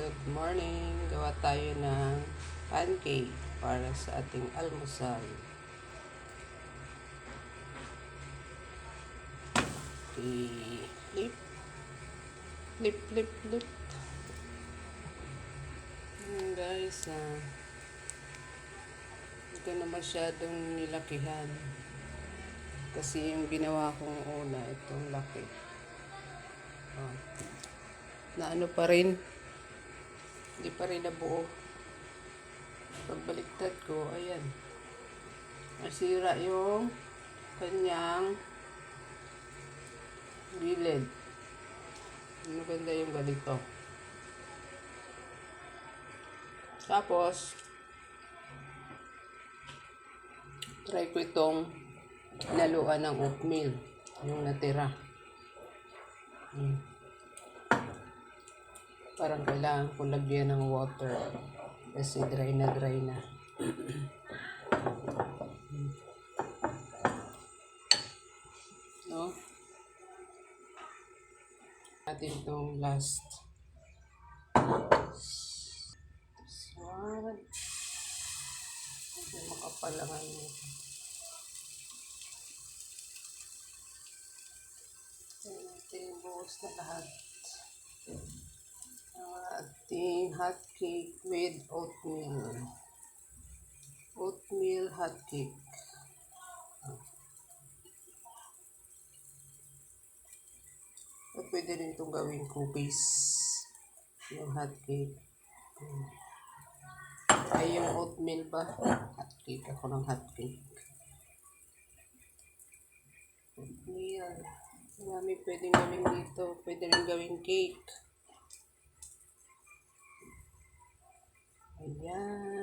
Good morning! Gawa tayo ng pancake para sa ating almusal. Flip, flip, flip, flip. Guys, hindi ko na masyadong nilakihan. Kasi yung ginawa kong una, itong laki. Na ano pa rin, hindi pa rin nabuo. Pagbaliktad ko, ayan. Nasira yung kanyang gilid. Maganda yung ganito. Tapos, try ko itong laluan ng oatmeal. Yung natira. Parang kailangan ko lagyan ng water. Kasi dry na dry na. No? Natin itong last. One. Hindi makapalangan nito. Kaya natin buhos na lahat. Ating hot cake with oatmeal. Oatmeal hot cake. At pwede rin itong gawing cookies. Yung hot cake. Ay, yung oatmeal ba? Hot cake. Ako ng hot cake. Oatmeal. Marami pwedeng gawin dito. Pwede rin gawing cake. Ayan.